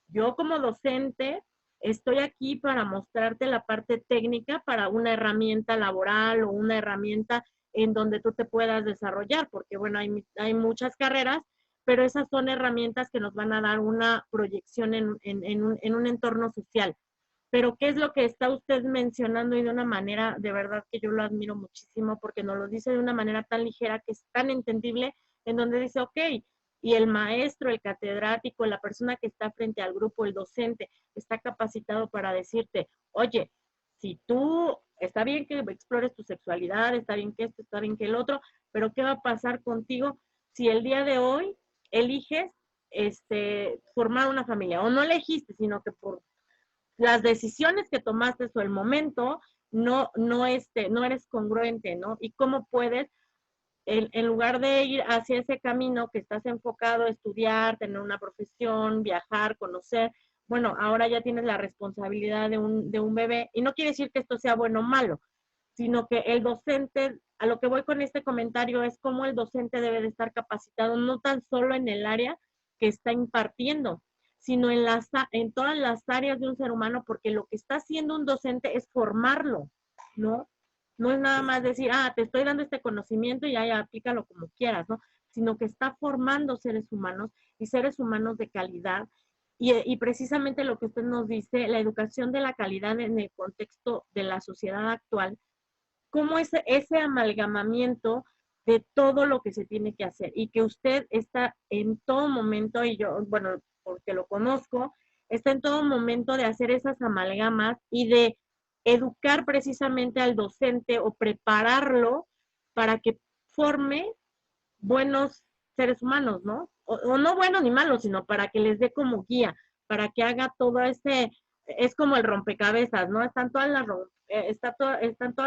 yo como docente estoy aquí para mostrarte la parte técnica para una herramienta laboral o una herramienta en donde tú te puedas desarrollar, porque bueno, hay muchas carreras, pero esas son herramientas que nos van a dar una proyección en un entorno social. Pero ¿qué es lo que está usted mencionando y de una manera de verdad que yo lo admiro muchísimo porque nos lo dice de una manera tan ligera que es tan entendible en donde dice, ok, y el maestro, el catedrático, la persona que está frente al grupo, el docente, está capacitado para decirte, oye, si tú, está bien que explores tu sexualidad, está bien que esto, está bien que el otro, pero ¿qué va a pasar contigo si el día de hoy eliges formar una familia? O no elegiste, sino que por las decisiones que tomaste o el momento, no eres congruente, ¿no? Y cómo puedes, en lugar de ir hacia ese camino que estás enfocado a estudiar, tener una profesión, viajar, conocer, bueno, ahora ya tienes la responsabilidad de un bebé, y no quiere decir que esto sea bueno o malo, sino que el docente, a lo que voy con este comentario es cómo el docente debe de estar capacitado, no tan solo en el área que está impartiendo, sino en todas las áreas de un ser humano, porque lo que está haciendo un docente es formarlo, ¿no? No es nada más decir, te estoy dando este conocimiento y ya aplícalo como quieras, ¿no? Sino que está formando seres humanos y seres humanos de calidad. Y precisamente lo que usted nos dice, la educación de la calidad en el contexto de la sociedad actual, cómo ese amalgamamiento de todo lo que se tiene que hacer y que usted está en todo momento, y yo, bueno, porque lo conozco, está en todo momento de hacer esas amalgamas y de educar precisamente al docente o prepararlo para que forme buenos seres humanos, ¿no? O no buenos ni malos, sino para que les dé como guía, para que haga todo es como el rompecabezas, ¿no? Están todas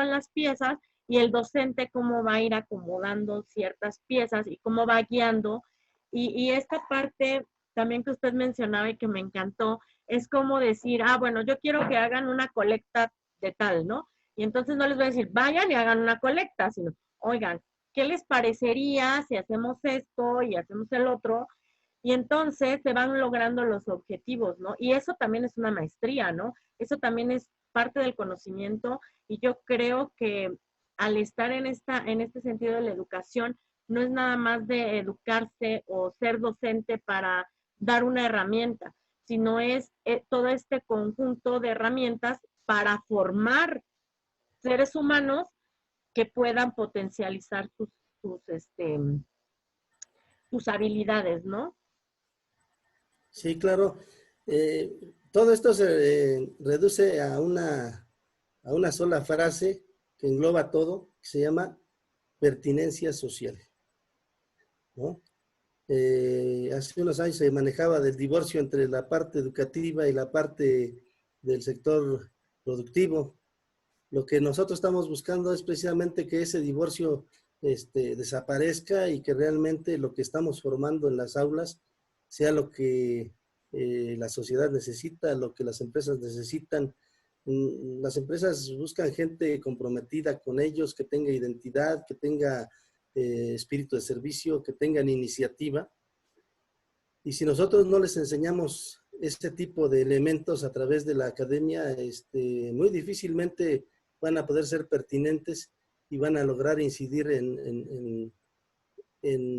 las piezas y el docente cómo va a ir acomodando ciertas piezas y cómo va guiando. Y esta parte también que usted mencionaba y que me encantó, es como decir, bueno, yo quiero que hagan una colecta de tal, ¿no? Y entonces no les voy a decir, vayan y hagan una colecta, sino, oigan, ¿qué les parecería si hacemos esto y hacemos el otro? Y entonces se van logrando los objetivos, ¿no? Y eso también es una maestría, ¿no? Eso también es parte del conocimiento y yo creo que al estar en este sentido de la educación, no es nada más de educarse o ser docente para dar una herramienta, sino es todo este conjunto de herramientas para formar seres humanos que puedan potencializar sus habilidades, ¿no? Sí, claro. Todo esto se reduce a una sola frase que engloba todo, que se llama pertinencia social, ¿no? Hace unos años se manejaba del divorcio entre la parte educativa y la parte del sector productivo. Lo que nosotros estamos buscando es precisamente que ese divorcio desaparezca y que realmente lo que estamos formando en las aulas sea lo que la sociedad necesita, lo que las empresas necesitan, Las empresas buscan gente comprometida con ellos, que tenga identidad, que tenga espíritu de servicio, que tengan iniciativa. Y si nosotros no les enseñamos este tipo de elementos a través de la academia, muy difícilmente van a poder ser pertinentes y van a lograr incidir en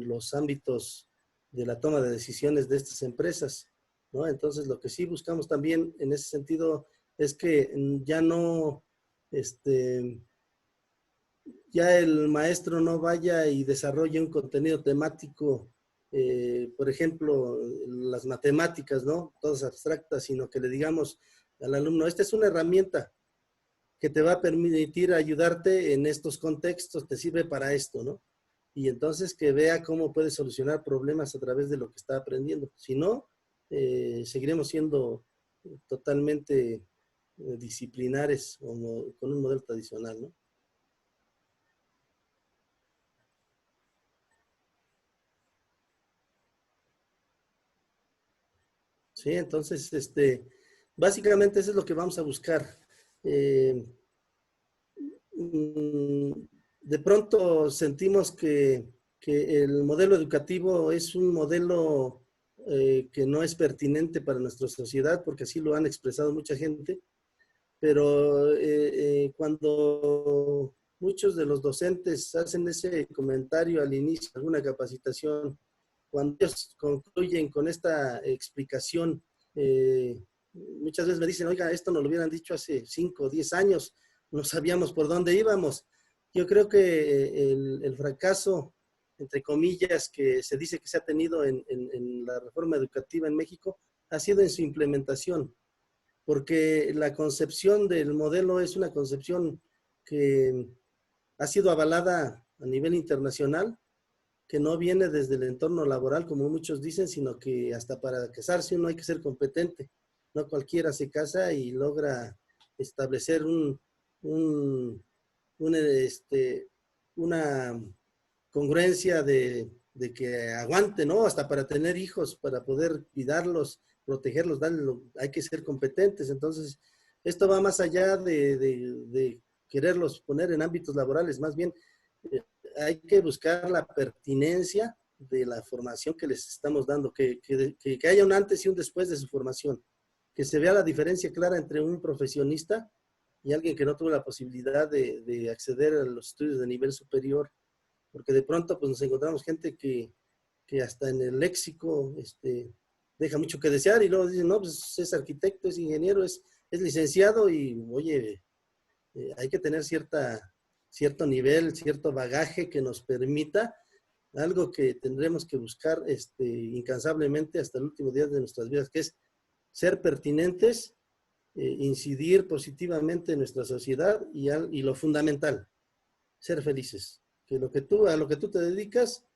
los ámbitos de la toma de decisiones de estas empresas, ¿no? Entonces, lo que sí buscamos también en ese sentido es que ya no, ya el maestro no vaya y desarrolle un contenido temático, por ejemplo, las matemáticas, ¿no? Todas abstractas, sino que le digamos al alumno, esta es una herramienta que te va a permitir ayudarte en estos contextos, te sirve para esto, ¿no? Y entonces que vea cómo puede solucionar problemas a través de lo que está aprendiendo. Si no, seguiremos siendo totalmente disciplinares o con un modelo tradicional, ¿no? Sí, entonces, básicamente eso es lo que vamos a buscar. Eh, de pronto sentimos que el modelo educativo es un modelo que no es pertinente para nuestra sociedad, porque así lo han expresado mucha gente, pero cuando muchos de los docentes hacen ese comentario al inicio de alguna capacitación, cuando ellos concluyen con esta explicación, muchas veces me dicen, oiga, esto nos lo hubieran dicho hace 5 o 10 años, no sabíamos por dónde íbamos. Yo creo que el fracaso, entre comillas, que se dice que se ha tenido en la reforma educativa en México, ha sido en su implementación, porque la concepción del modelo es una concepción que ha sido avalada a nivel internacional, que no viene desde el entorno laboral, como muchos dicen, sino que hasta para casarse uno hay que ser competente. No cualquiera se casa y logra establecer una congruencia de que aguante, ¿no? Hasta para tener hijos, para poder cuidarlos, protegerlos, hay que ser competentes. Entonces, esto va más allá de quererlos poner en ámbitos laborales, más bien hay que buscar la pertinencia de la formación que les estamos dando, que haya un antes y un después de su formación, que se vea la diferencia clara entre un profesionista y alguien que no tuvo la posibilidad de acceder a los estudios de nivel superior, porque de pronto pues nos encontramos gente que hasta en el léxico deja mucho que desear y luego dicen, no, pues es arquitecto, es ingeniero, es licenciado y oye, hay que tener cierto nivel, cierto bagaje que nos permita algo que tendremos que buscar incansablemente hasta el último día de nuestras vidas, que es ser pertinentes, incidir positivamente en nuestra sociedad y lo fundamental, ser felices. Que a lo que tú te dedicas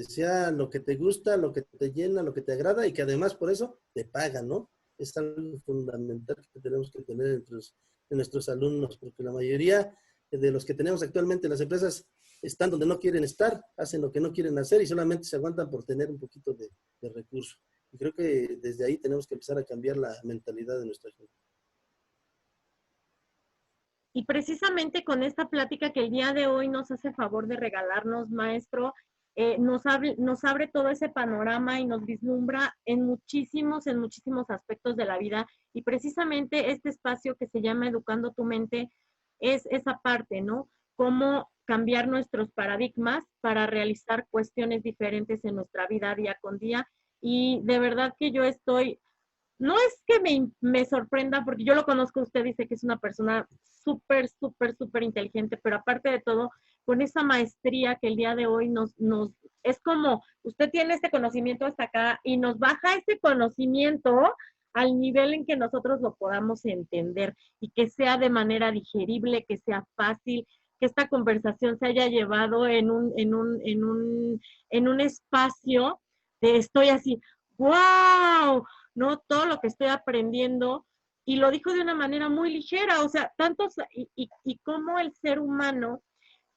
sea lo que te gusta, lo que te llena, lo que te agrada y que además por eso te pagan, ¿no? Es algo fundamental que tenemos que tener en nuestros alumnos, porque la mayoría de los que tenemos actualmente en las empresas están donde no quieren estar, hacen lo que no quieren hacer y solamente se aguantan por tener un poquito de recursos. Y creo que desde ahí tenemos que empezar a cambiar la mentalidad de nuestra gente. Y precisamente con esta plática que el día de hoy nos hace favor de regalarnos, maestro, nos abre todo ese panorama y nos vislumbra en muchísimos aspectos de la vida. Y precisamente este espacio que se llama Educando tu Mente es esa parte, ¿no? Cómo cambiar nuestros paradigmas para realizar cuestiones diferentes en nuestra vida día con día. Y de verdad que yo estoy no es que me sorprenda, porque yo lo conozco, usted dice que es una persona súper inteligente, pero aparte de todo, con esa maestría que el día de hoy es como, usted tiene este conocimiento hasta acá y nos baja ese conocimiento al nivel en que nosotros lo podamos entender y que sea de manera digerible, que sea fácil, que esta conversación se haya llevado en un espacio de estoy así, wow, ¿no? Todo lo que estoy aprendiendo, y lo dijo de una manera muy ligera, o sea, y cómo el ser humano,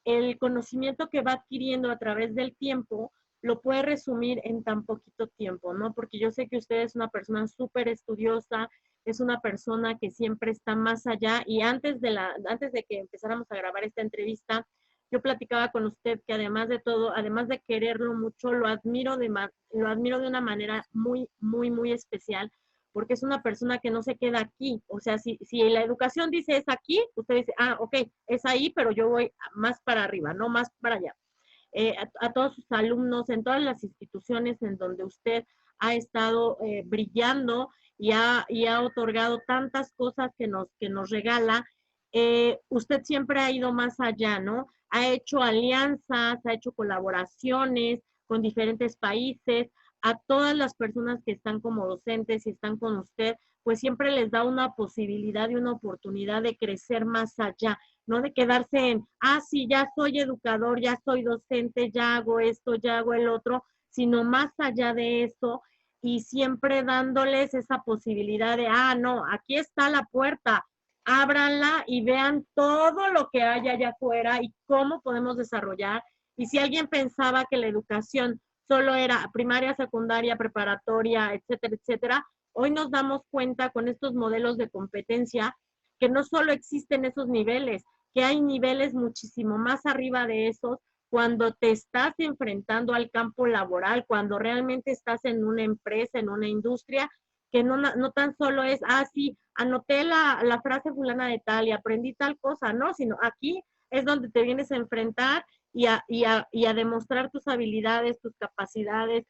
el conocimiento que va adquiriendo a través del tiempo, lo puede resumir en tan poquito tiempo, ¿no? Porque yo sé que usted es una persona súper estudiosa, es una persona que siempre está más allá y antes de que empezáramos a grabar esta entrevista, yo platicaba con usted que además de todo, además de quererlo mucho, lo admiro de una manera muy, muy, muy especial, porque es una persona que no se queda aquí. O sea, si la educación dice es aquí, usted dice, ah, ok, es ahí, pero yo voy más para arriba, no más para allá. A todos sus alumnos, en todas las instituciones en donde usted ha estado brillando y ha otorgado tantas cosas que nos regala, usted siempre ha ido más allá, ¿no? Ha hecho alianzas, ha hecho colaboraciones con diferentes países, a todas las personas que están como docentes y están con usted, pues siempre les da una posibilidad y una oportunidad de crecer más allá, no de quedarse en, ah, sí, ya soy educador, ya soy docente, ya hago esto, ya hago el otro, sino más allá de eso y siempre dándoles esa posibilidad de, ah, no, aquí está la puerta, ábranla y vean todo lo que hay allá afuera y cómo podemos desarrollar. Y si alguien pensaba que la educación solo era primaria, secundaria, preparatoria, etcétera, etcétera, hoy nos damos cuenta con estos modelos de competencia que no solo existen esos niveles, que hay niveles muchísimo más arriba de esos cuando te estás enfrentando al campo laboral, cuando realmente estás en una empresa, en una industria, que no tan solo es, ah, sí, anoté la frase fulana de tal y aprendí tal cosa, no, sino aquí es donde te vienes a enfrentar y a demostrar tus habilidades, tus capacidades,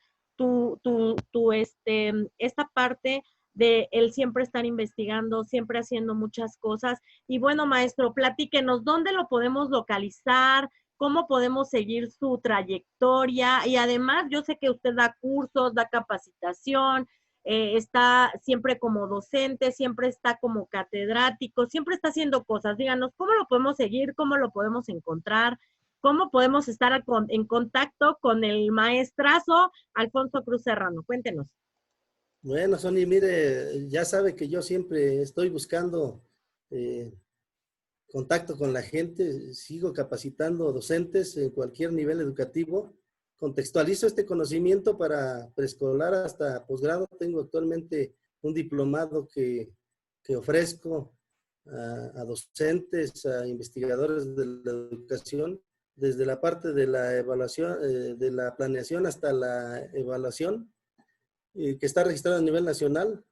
esta parte de él siempre estar investigando, siempre haciendo muchas cosas. Y bueno, maestro, platíquenos, ¿dónde lo podemos localizar? ¿Cómo podemos seguir su trayectoria? Y además, yo sé que usted da cursos, da capacitación, está siempre como docente, siempre está como catedrático, siempre está haciendo cosas. Díganos, ¿cómo lo podemos seguir? ¿Cómo lo podemos encontrar? ¿Cómo podemos estar en contacto con el maestrazo Alfonso Cruz Serrano? Cuéntenos. Bueno, Sony, mire, ya sabe que yo siempre estoy buscando eh, contacto con la gente, sigo capacitando docentes en cualquier nivel educativo, contextualizo este conocimiento para preescolar hasta posgrado. Tengo actualmente un diplomado que ofrezco a docentes, a investigadores de la educación, desde la parte de la evaluación, de la planeación hasta la evaluación, que está registrado a nivel nacional.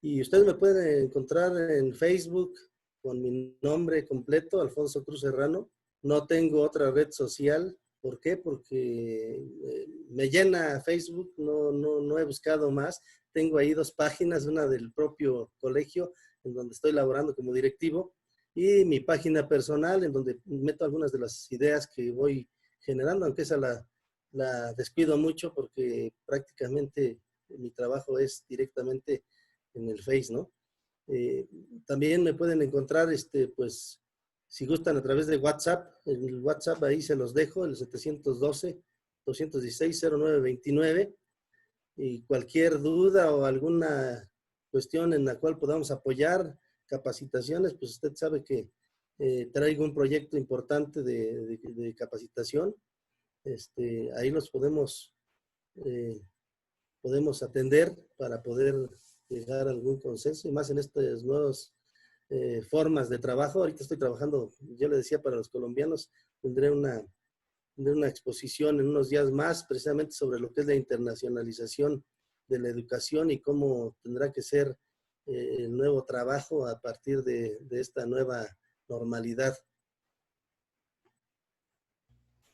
Y ustedes me pueden encontrar en Facebook con mi nombre completo, Alfonso Cruz Serrano. No tengo otra red social. ¿Por qué? Porque me llena Facebook, no he buscado más. Tengo ahí 2 páginas, una del propio colegio, en donde estoy laborando como directivo, y mi página personal, en donde meto algunas de las ideas que voy generando, aunque esa la descuido mucho porque prácticamente mi trabajo es directamente en el Face, ¿no? Eh, También me pueden encontrar, pues, si gustan, a través de WhatsApp. El WhatsApp ahí se los dejo, el 712-216-0929. Y cualquier duda o alguna cuestión en la cual podamos apoyar, capacitaciones, pues usted sabe que traigo un proyecto importante de capacitación. Ahí los eh, podemos atender para poder llegar a algún consenso, y más en estas nuevas formas de trabajo. Ahorita estoy trabajando, yo le decía, para los colombianos. Tendré una exposición en unos días más, precisamente sobre lo que es la internacionalización de la educación y cómo tendrá que ser el nuevo trabajo a partir de esta nueva normalidad.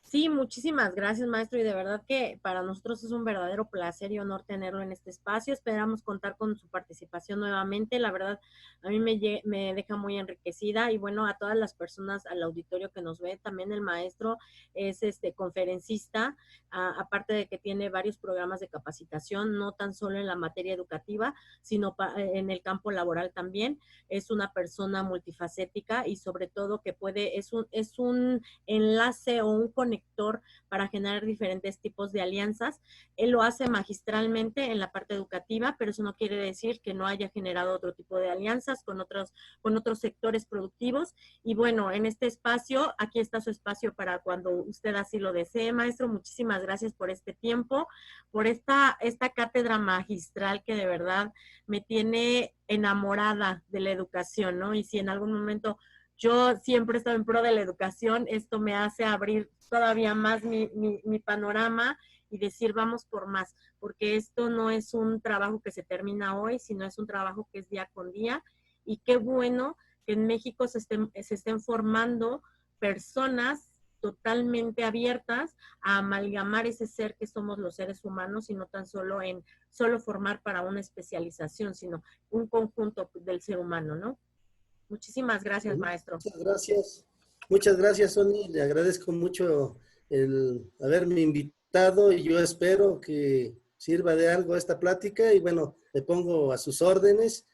Sí, muchísimas gracias, maestro, y de verdad que para nosotros es un verdadero placer y honor tenerlo en este espacio. Esperamos contar con su participación nuevamente. La verdad, a mí me deja muy enriquecida y bueno, a todas las personas, al auditorio que nos ve, también el maestro es conferencista, aparte de que tiene varios programas de capacitación, no tan solo en la materia educativa, sino en el campo laboral también. Es una persona multifacética y sobre todo que es un enlace o un conector sector para generar diferentes tipos de alianzas. Él lo hace magistralmente en la parte educativa, pero eso no quiere decir que no haya generado otro tipo de alianzas con otros sectores productivos. Y bueno, en este espacio, aquí está su espacio para cuando usted así lo desee, maestro. Muchísimas gracias por este tiempo, por esta cátedra magistral que de verdad me tiene enamorada de la educación, ¿no? Y si en algún momento yo siempre he estado en pro de la educación, esto me hace abrir todavía más mi panorama y decir vamos por más, porque esto no es un trabajo que se termina hoy, sino es un trabajo que es día con día, y qué bueno que en México se estén formando personas totalmente abiertas a amalgamar ese ser que somos los seres humanos, y no tan solo en solo formar para una especialización, sino un conjunto del ser humano, ¿no? Muchísimas gracias, maestro. Muchas gracias. Muchas gracias, Sony. Le agradezco mucho el haberme invitado y yo espero que sirva de algo esta plática y bueno, me pongo a sus órdenes.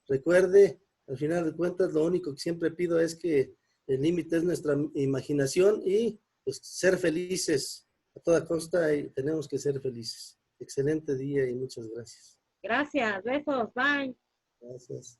Recuerde, al final de cuentas, lo único que siempre pido es que el límite es nuestra imaginación y pues, ser felices a toda costa y tenemos que ser felices. Excelente día y muchas gracias. Gracias, besos, bye. Gracias.